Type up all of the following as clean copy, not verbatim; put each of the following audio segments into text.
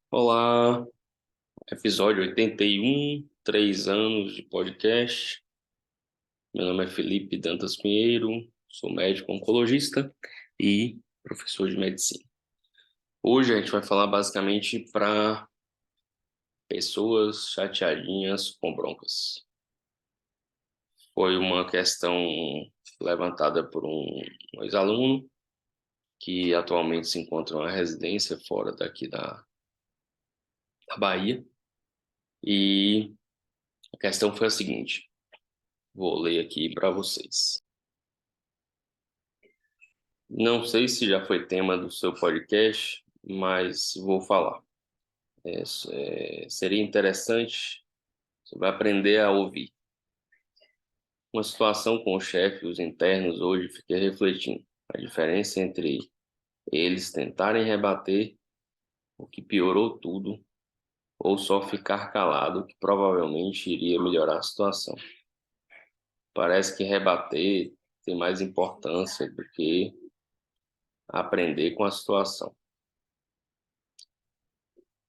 Olá, episódio 81, 3 anos de podcast. Meu nome é Felipe Dantas Pinheiro, sou médico oncologista e professor de medicina. Hoje a gente vai falar basicamente para pessoas chateadinhas com broncas. Foi uma questão levantada por um ex-aluno que atualmente se encontra em uma residência fora daqui da Bahia. E a questão foi a seguinte. Vou ler aqui para vocês. Não sei se já foi tema do seu podcast, mas vou falar. Seria interessante, você vai aprender a ouvir. Uma situação com o chefe e os internos hoje, fiquei refletindo. A diferença entre eles tentarem rebater, o que piorou tudo, ou só ficar calado, que provavelmente iria melhorar a situação. Parece que rebater tem mais importância do que aprender com a situação.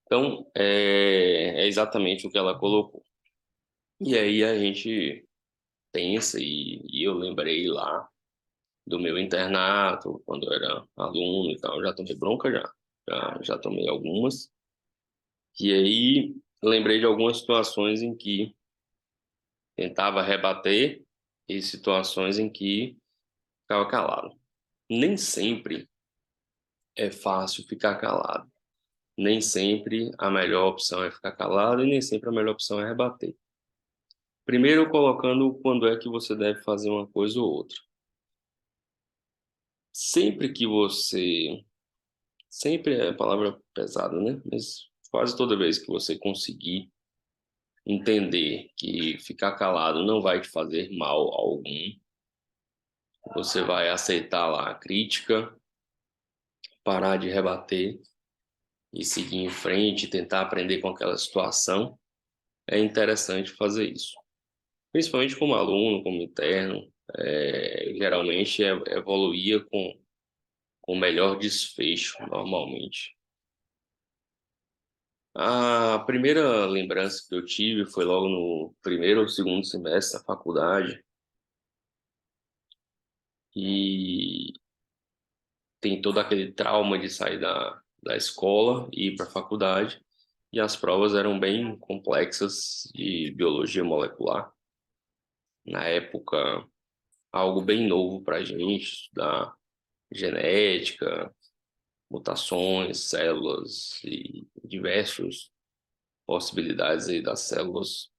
Então, é exatamente o que ela colocou. E aí a gente pensa, e eu lembrei lá do meu internato, quando eu era aluno e tal, já tomei bronca já tomei algumas. E aí lembrei de algumas situações em que tentava rebater e situações em que ficava calado. Nem sempre é fácil ficar calado. Nem sempre a melhor opção é ficar calado e nem sempre a melhor opção é rebater. Primeiro, colocando quando é que você deve fazer uma coisa ou outra. Sempre que você. Sempre é palavra pesada, né? Mas quase toda vez que você conseguir entender que ficar calado não vai te fazer mal algum, você vai aceitar lá a crítica, parar de rebater e seguir em frente, tentar aprender com aquela situação. É interessante fazer isso. Principalmente como aluno, como interno, geralmente evoluía com melhor desfecho, normalmente. A primeira lembrança que eu tive foi logo no primeiro ou segundo semestre da faculdade, e tem todo aquele trauma de sair da escola e ir para a faculdade, e as provas eram bem complexas de biologia molecular. Na época, algo bem novo para a gente, estudar genética, mutações, células e diversas possibilidades aí das células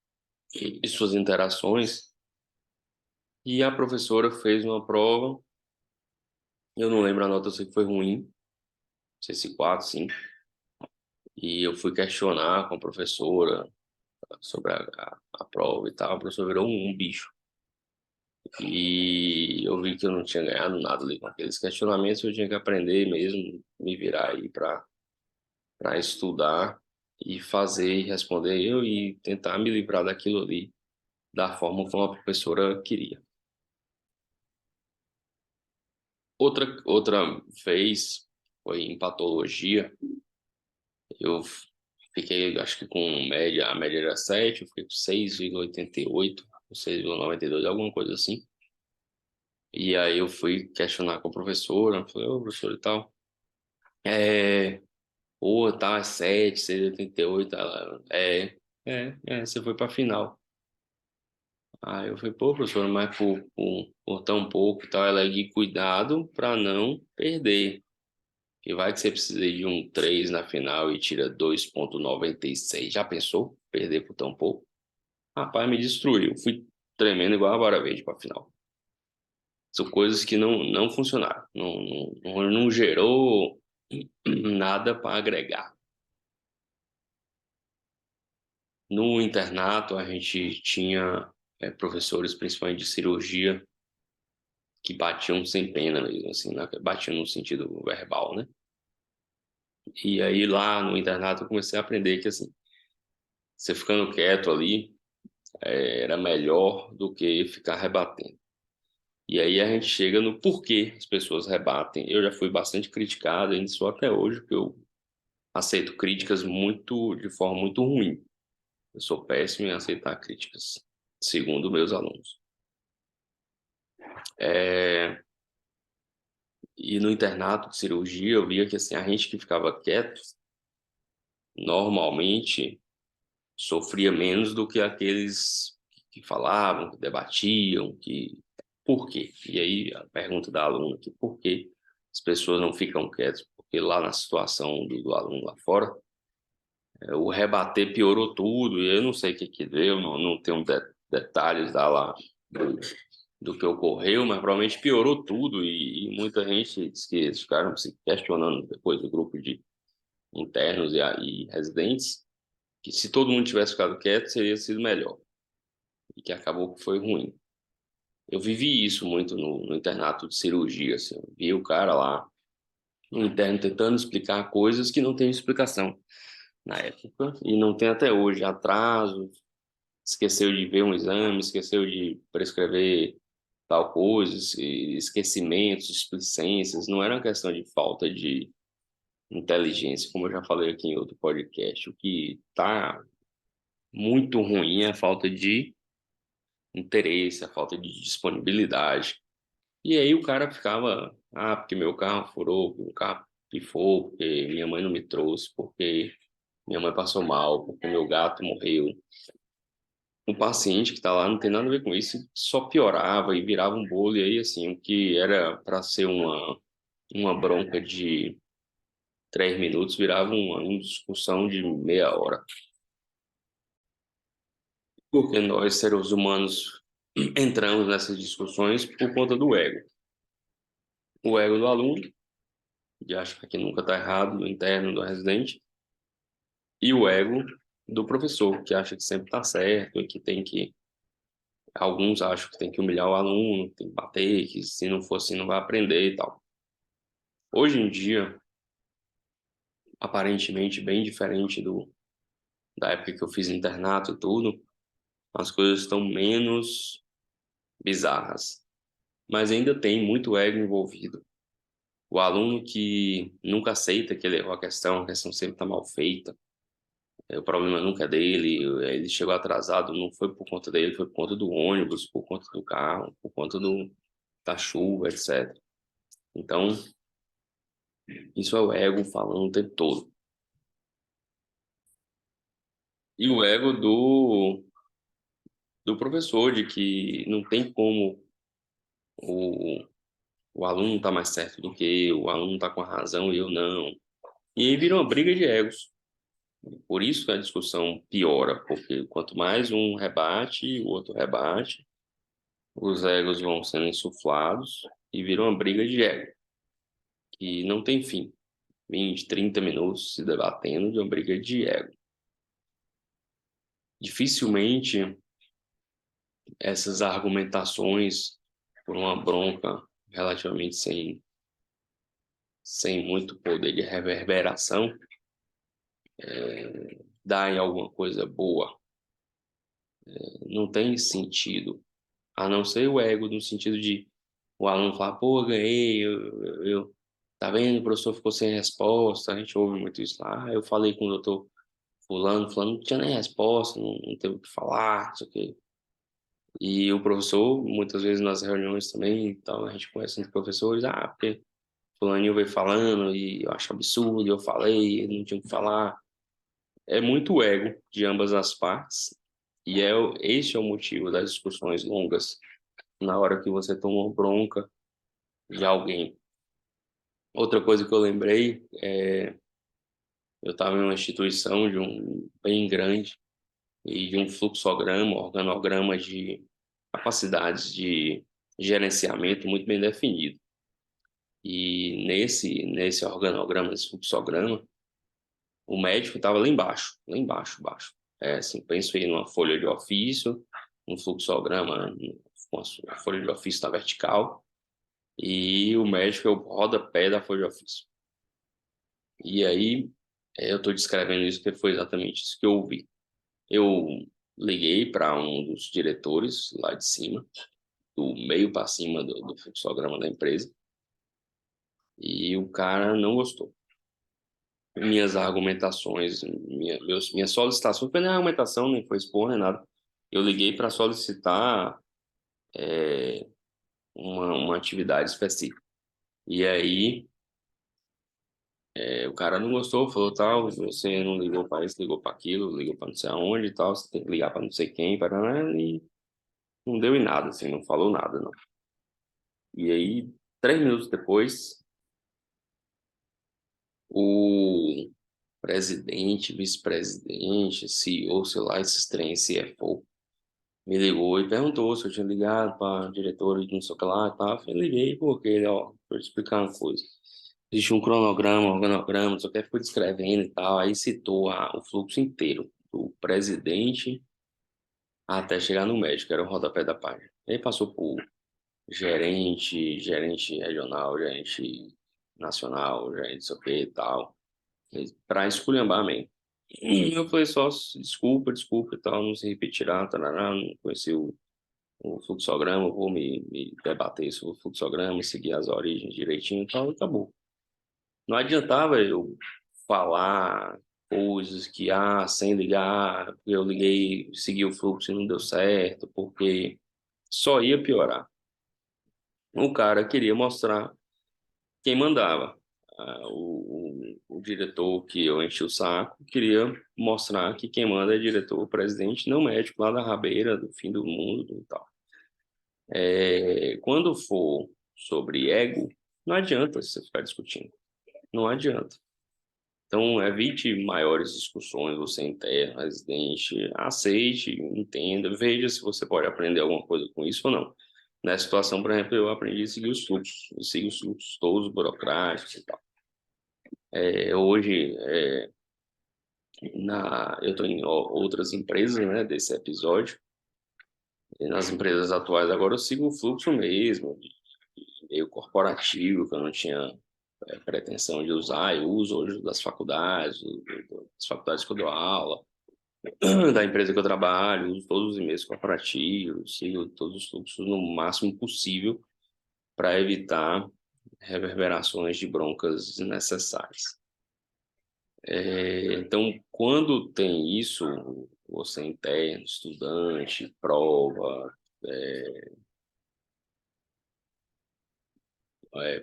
e suas interações. E a professora fez uma prova, eu não lembro a nota, eu sei que foi ruim, não sei se 4, 5. E eu fui questionar com a professora sobre a prova e tal. A professora virou um bicho. E eu vi que eu não tinha ganhado nada ali com aqueles questionamentos, eu tinha que aprender mesmo, me virar aí para estudar e fazer e responder eu e tentar me livrar daquilo ali da forma como a professora queria. Outra vez foi em patologia. Eu fiquei, acho que com média, a média era 7, eu fiquei com 6,88, 6,92, alguma coisa assim. E aí eu fui questionar com a professora, falei, ô professor e tal, é, pô, tá, é 7, 6,88, ela, você foi pra final. Aí eu falei, pô professora, mas por tão pouco e tal, ela é de cuidado pra não perder. Que vai que você precisa de um 3 na final e tira 2,96. Já pensou? Perder por tão pouco? Rapaz, me destruiu. Fui tremendo igual a vara verde pra final. São coisas que não funcionaram. Não gerou nada para agregar. No internato, a gente tinha professores, principalmente de cirurgia, que batiam sem pena mesmo, assim, né? Batiam no sentido verbal, né? E aí lá no internato eu comecei a aprender que, assim, você ficando quieto ali, era melhor do que ficar rebatendo. E aí a gente chega no porquê as pessoas rebatem. Eu já fui bastante criticado, ainda sou até hoje, porque eu aceito críticas de forma muito ruim. Eu sou péssimo em aceitar críticas, segundo meus alunos. E no internato de cirurgia, eu via que assim, a gente que ficava quieto, normalmente sofria menos do que aqueles que falavam, que debatiam, que por quê? E aí a pergunta da aluna aqui, por que as pessoas não ficam quietas? Porque lá na situação do aluno lá fora, o rebater piorou tudo, e eu não sei o que que deu, não tenho detalhes da lá do que ocorreu, mas provavelmente piorou tudo, e muita gente diz que eles ficaram se questionando depois do grupo de internos e residentes, que se todo mundo tivesse ficado quieto, seria sido melhor, e que acabou que foi ruim. Eu vivi isso muito no internato de cirurgia, assim, eu vi o cara lá, no interno, tentando explicar coisas que não tem explicação na época, e não tem até hoje, atraso, esqueceu de ver um exame, esqueceu de prescrever tal coisa, esquecimentos, displicências, não era uma questão de falta de inteligência, como eu já falei aqui em outro podcast. O que está muito ruim é a falta de interesse, a falta de disponibilidade. E aí o cara ficava, porque meu carro furou, porque o carro pifou, porque minha mãe não me trouxe, porque minha mãe passou mal, porque meu gato morreu. O paciente que está lá não tem nada a ver com isso, só piorava e virava um bolo. E aí, assim, o que era para ser uma bronca de 3 minutos virava uma discussão de meia hora. Porque nós, seres humanos, entramos nessas discussões por conta do ego. O ego do aluno, de achar que nunca está errado, do interno, do residente, e o ego do professor, que acha que sempre está certo e que tem que. Alguns acham que tem que humilhar o aluno, tem que bater, que se não for assim não vai aprender e tal. Hoje em dia, aparentemente bem diferente da época que eu fiz internato e tudo, as coisas estão menos bizarras. Mas ainda tem muito ego envolvido. O aluno que nunca aceita que ele errou a questão sempre está mal feita, o problema nunca é dele, ele chegou atrasado, não foi por conta dele, foi por conta do ônibus, por conta do carro, por conta da chuva, etc. Então, isso é o ego falando o tempo todo. E o ego do professor, de que não tem como o, o aluno tá mais certo do que eu, o aluno tá com a razão e eu não. E aí vira uma briga de egos. Por isso que a discussão piora, porque quanto mais um rebate, o outro rebate, os egos vão sendo insuflados e vira uma briga de ego, que não tem fim. 20, 30 minutos se debatendo de uma briga de ego. Dificilmente essas argumentações por uma bronca relativamente sem muito poder de reverberação dá em alguma coisa boa. Não tem sentido. A não ser o ego, no sentido de o aluno falar, pô, eu ganhei, tá vendo, o professor ficou sem resposta, a gente ouve muito isso lá. Eu falei com o doutor fulano não tinha nem resposta, não teve o que falar, não sei o quê. E o professor, muitas vezes nas reuniões também, então a gente conhece os professores, porque fulaninho veio falando e eu acho absurdo, eu falei, ele não tinha o que falar. É muito ego de ambas as partes, e este é o motivo das discussões longas, na hora que você toma uma bronca de alguém. Outra coisa que eu lembrei, eu estava em uma instituição de bem grande e de um fluxograma, organograma de capacidades de gerenciamento muito bem definido. E nesse organograma, nesse fluxograma, o médico estava lá embaixo, baixo. Assim, penso aí numa folha de ofício, um fluxograma, uma folha de ofício na vertical, e o médico é o rodapé da folha de ofício. E aí, eu estou descrevendo isso porque foi exatamente isso que eu ouvi. Eu liguei para um dos diretores lá de cima, do meio para cima do fluxograma da empresa, e o cara não gostou. minhas argumentações, minha solicitação, não foi nem argumentação, nem foi expor, nem nada. Eu liguei para solicitar uma atividade específica. E aí, o cara não gostou, falou, tal, você não ligou para isso, ligou para aquilo, ligou para não sei aonde e tal, você tem que ligar para não sei quem, para e não deu em nada, assim, não falou nada, não. E aí, 3 minutos depois, o presidente, vice-presidente, CEO, sei lá, esses trem, CFO, me ligou e perguntou se eu tinha ligado para a diretora de não sei o que lá e tal. Eu liguei porque, ó, vou te explicar uma coisa. Existe um cronograma, um organograma, não sei o que, ficou descrevendo e tal. Aí citou o fluxo inteiro, do presidente até chegar no médico, era o rodapé da página. Aí passou por gerente regional, gerente nacional, gerente não sei o que e tal, para esculhambar mesmo. Eu falei só, desculpa e tal, não se repetirá, tarará, não conheci o fluxograma, vou me debater sobre o fluxograma, seguir as origens direitinho e tal, e acabou. Não adiantava eu falar coisas que, sem ligar, eu liguei, segui o fluxo e não deu certo, porque só ia piorar. O cara queria mostrar quem mandava. O diretor que eu enchi o saco queria mostrar que quem manda é diretor, o presidente, não médico lá da rabeira, do fim do mundo e tal. Quando for sobre ego, não adianta você ficar discutindo. Não adianta. Então, evite maiores discussões, você interno, residente, aceite, entenda, veja se você pode aprender alguma coisa com isso ou não. Nessa situação, por exemplo, eu aprendi a seguir os fluxos, eu sigo os fluxos todos burocráticos e tal. Hoje, eu estou em outras empresas, né, desse episódio, e nas empresas atuais agora eu sigo o fluxo mesmo, meio corporativo, que eu não tinha pretensão de usar, eu uso hoje das faculdades, das faculdades que eu dou aula, da empresa que eu trabalho, uso todos os e-mails corporativos, sigo todos os fluxos no máximo possível para evitar reverberações de broncas desnecessárias. Então, quando tem isso, você interno, estudante, prova,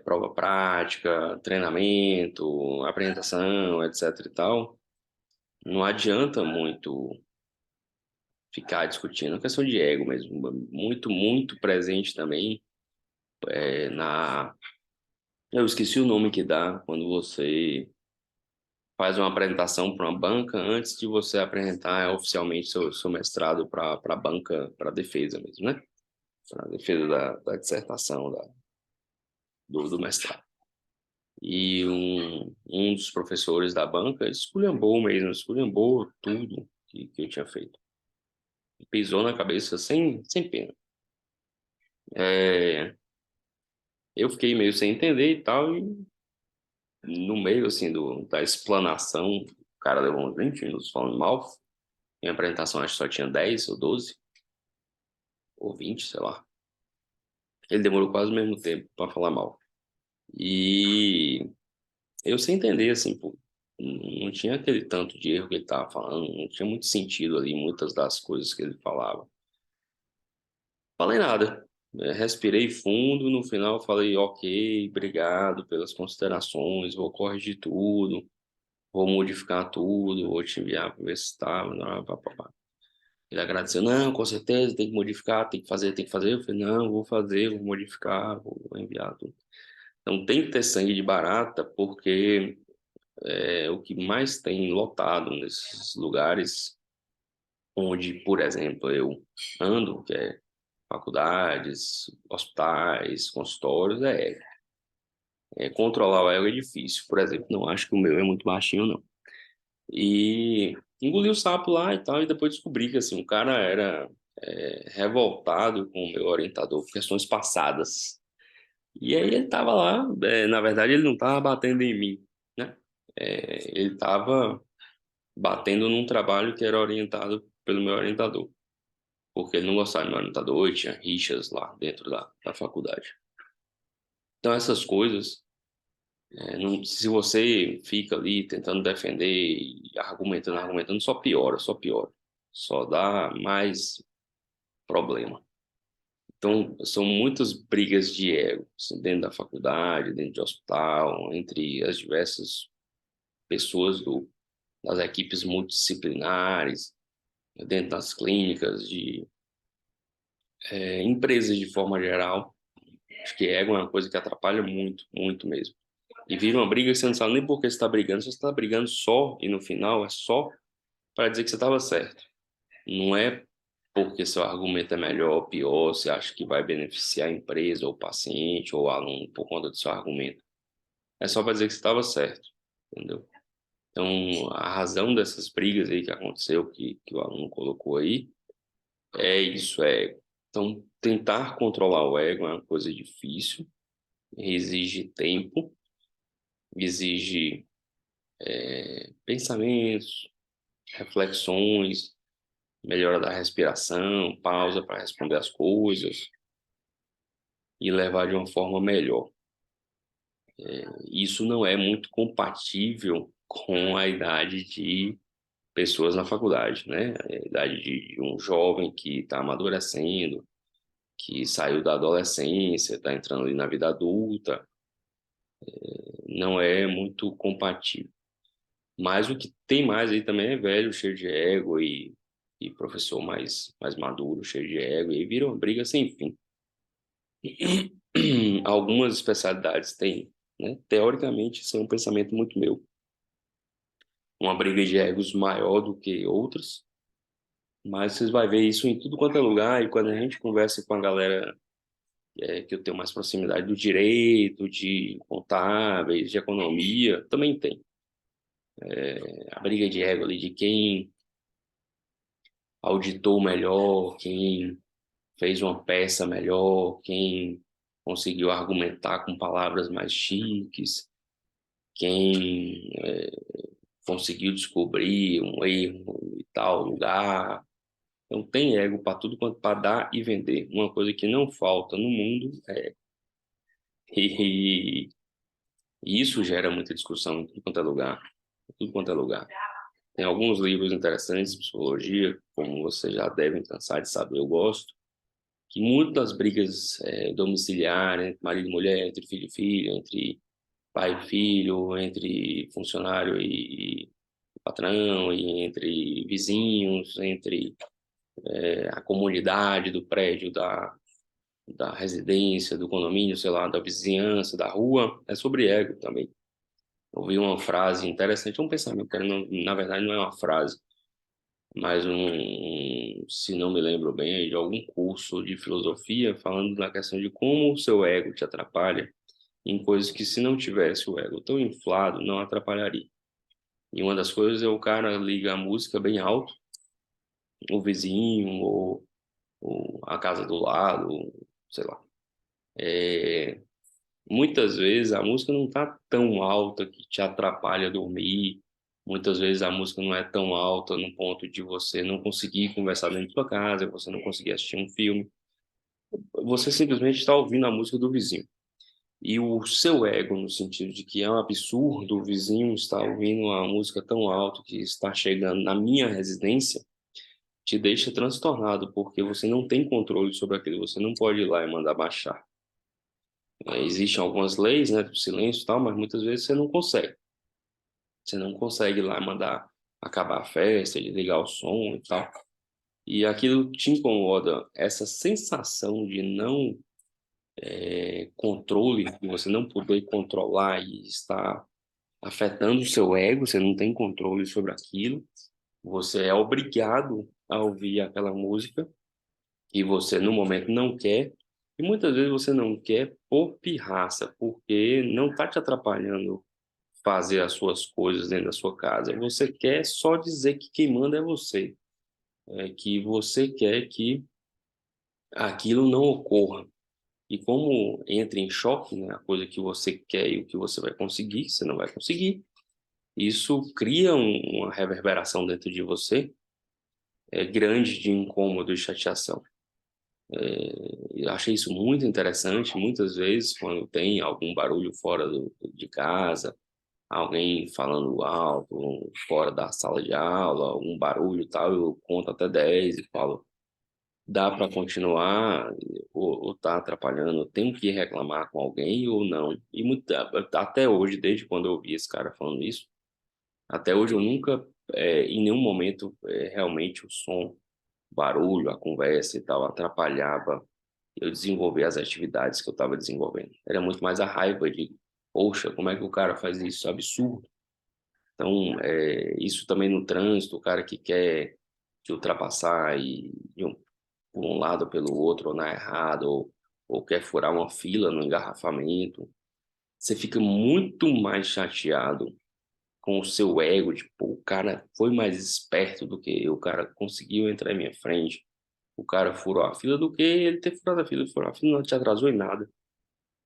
prova prática, treinamento, apresentação, etc e tal, não adianta muito ficar discutindo, é questão de ego mesmo, muito, muito presente também na... Eu esqueci o nome que dá quando você faz uma apresentação para uma banca antes de você apresentar oficialmente seu mestrado para a banca, para a defesa mesmo, né? Para a defesa da dissertação do mestrado. E um dos professores da banca esculhambou mesmo, esculhambou tudo que eu tinha feito. Pisou na cabeça sem pena. É, eu fiquei meio sem entender e tal, e no meio, assim, da explanação, o cara levou uns 20 minutos falando mal. Minha apresentação acho que só tinha 10 ou 12, ou 20, sei lá. Ele demorou quase o mesmo tempo para falar mal. E eu sem entender, assim, pô, não tinha aquele tanto de erro que ele tava falando, não tinha muito sentido ali, muitas das coisas que ele falava. Falei nada. Respirei fundo, no final falei, ok, obrigado pelas considerações, vou corrigir tudo, vou modificar tudo, vou te enviar para ver se tá. Ele agradeceu, não, com certeza, tem que modificar, tem que fazer, tem que fazer. Eu falei, não, vou fazer, vou modificar, vou enviar tudo. Então tem que ter sangue de barata, porque o que mais tem lotado nesses lugares onde, por exemplo, eu ando, que é faculdades, hospitais, consultórios, controlar o ego é difícil. Por exemplo, não acho que o meu é muito baixinho, não. E engoli o sapo lá e tal, e depois descobri que assim, o cara era revoltado com o meu orientador por questões passadas. E aí ele tava lá, na verdade ele não tava batendo em mim, né? Ele tava batendo num trabalho que era orientado pelo meu orientador, porque ele não gostava do meu orientador e tinha rixas lá dentro da faculdade. Então essas coisas Se você fica ali tentando defender e argumentando, só piora, só piora. Só dá mais problema. Então, são muitas brigas de ego, assim, dentro da faculdade, dentro de hospital, entre as diversas pessoas das equipes multidisciplinares, dentro das clínicas, empresas de forma geral. Acho que ego é uma coisa que atrapalha muito, muito mesmo. E vira uma briga que você não sabe nem por que você está brigando, você está brigando só, e no final é só para dizer que você estava certo. Não é porque seu argumento é melhor ou pior, você acha que vai beneficiar a empresa, ou o paciente, ou o aluno por conta do seu argumento. É só para dizer que você estava certo, entendeu? Então, a razão dessas brigas aí que aconteceu, que o aluno colocou aí, é isso, é. Então, tentar controlar o ego é uma coisa difícil, exige tempo, exige pensamentos, reflexões, melhora da respiração, pausa para responder as coisas e levar de uma forma melhor. Isso não é muito compatível com a idade de pessoas na faculdade, né? A idade de um jovem que está amadurecendo, que saiu da adolescência, está entrando ali na vida adulta, não é muito compatível. Mas o que tem mais aí também é velho, cheio de ego e professor mais maduro, cheio de ego, e aí vira uma briga sem fim. Algumas especialidades têm, né? Teoricamente, isso é um pensamento muito meu. Uma briga de egos maior do que outras, mas vocês vão ver isso em tudo quanto é lugar, e quando a gente conversa com a galera que eu tenho mais proximidade do direito, de contábeis, de economia, também tem. A briga de ego ali de quem auditou melhor, quem fez uma peça melhor, quem conseguiu argumentar com palavras mais chiques, quem conseguiu descobrir um erro em tal lugar. Então tem ego para tudo quanto para dar e vender. Uma coisa que não falta no mundo é e, e isso gera muita discussão em tudo quanto é lugar, em tudo quanto é lugar. Tem alguns livros interessantes de psicologia, como vocês já devem cansar de saber, eu gosto, que muitas brigas domiciliares entre marido e mulher, entre filho e filho, entre pai e filho, entre funcionário e patrão, e entre vizinhos, entre a comunidade do prédio, da residência, do condomínio, sei lá, da vizinhança, da rua, é sobre ego também. Ouvi uma frase interessante, um pensamento, que na verdade não é uma frase, mas se não me lembro bem, é de algum curso de filosofia falando da questão de como o seu ego te atrapalha em coisas que se não tivesse o ego tão inflado, não atrapalharia. E uma das coisas é o cara liga a música bem alto, o vizinho, ou a casa do lado, sei lá. É, muitas vezes a música não está tão alta que te atrapalha a dormir. Muitas vezes a música não é tão alta no ponto de você não conseguir conversar dentro da sua casa, você não conseguir assistir um filme. Você simplesmente está ouvindo a música do vizinho. E o seu ego, no sentido de que é um absurdo o vizinho estar ouvindo uma música tão alta que está chegando na minha residência, te deixa transtornado, porque você não tem controle sobre aquilo, você não pode ir lá e mandar baixar. Existem algumas leis, né, do silêncio e tal, mas muitas vezes você não consegue. Você não consegue ir lá e mandar acabar a festa, desligar o som e tal. E aquilo te incomoda, essa sensação de não controle, de você não poder controlar e estar afetando o seu ego, você não tem controle sobre aquilo, você é obrigado a ouvir aquela música que você no momento não quer, e muitas vezes você não quer por pirraça, porque não está te atrapalhando fazer as suas coisas dentro da sua casa. Você quer só dizer que quem manda é você, que você quer que aquilo não ocorra. E como entra em choque, né, a coisa que você quer e o que você vai conseguir, você não vai conseguir, isso cria uma reverberação dentro de você grande de incômodo e chateação. Eu achei isso muito interessante. Muitas vezes, quando tem algum barulho fora de casa, alguém falando alto, fora da sala de aula, um barulho e tal, eu conto até 10 e falo, dá para continuar ou tá atrapalhando? Eu tenho que reclamar com alguém ou não? E até hoje, desde quando eu ouvi esse cara falando isso, até hoje eu nunca, em nenhum momento, realmente o som, o barulho, a conversa e tal atrapalhava eu desenvolver as atividades que eu estava desenvolvendo. Era muito mais a raiva de, poxa, como é que o cara faz isso? Absurdo. Então, isso também no trânsito, o cara que quer te ultrapassar por um lado ou pelo outro, ou na errada, ou quer furar uma fila no engarrafamento, você fica muito mais chateado com o seu ego, de, pô, o cara foi mais esperto do que eu, o cara conseguiu entrar em minha frente, o cara furou a fila do que ele ter furado a fila. Furar a fila não te atrasou em nada.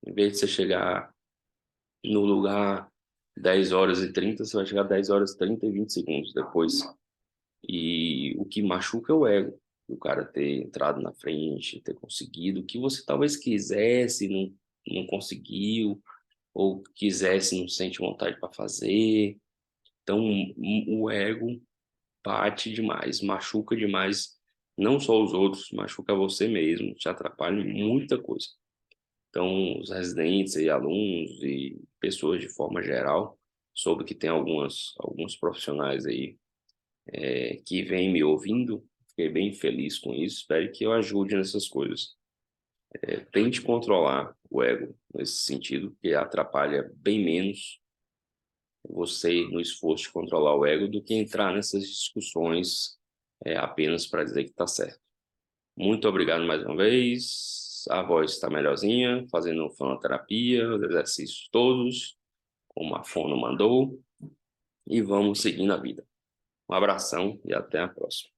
Em vez de você chegar no lugar 10 horas e 30, você vai chegar 10 horas e 30 e 20 segundos depois. E o que machuca é o ego. O cara ter entrado na frente, ter conseguido o que você talvez quisesse, não conseguiu, ou quisesse, não sente vontade para fazer. Então, o ego bate demais, machuca demais, não só os outros, machuca você mesmo, te atrapalha em muita coisa. Então, os residentes e alunos e pessoas de forma geral, soube que tem alguns profissionais aí que vêm me ouvindo, fiquei bem feliz com isso, espero que eu ajude nessas coisas. Tente controlar o ego nesse sentido, que atrapalha bem menos você no esforço de controlar o ego do que entrar nessas discussões apenas para dizer que está certo. Muito obrigado mais uma vez. A voz está melhorzinha, fazendo fonoterapia, os exercícios todos, como a fono mandou, e vamos seguindo a vida. Um abração e até a próxima.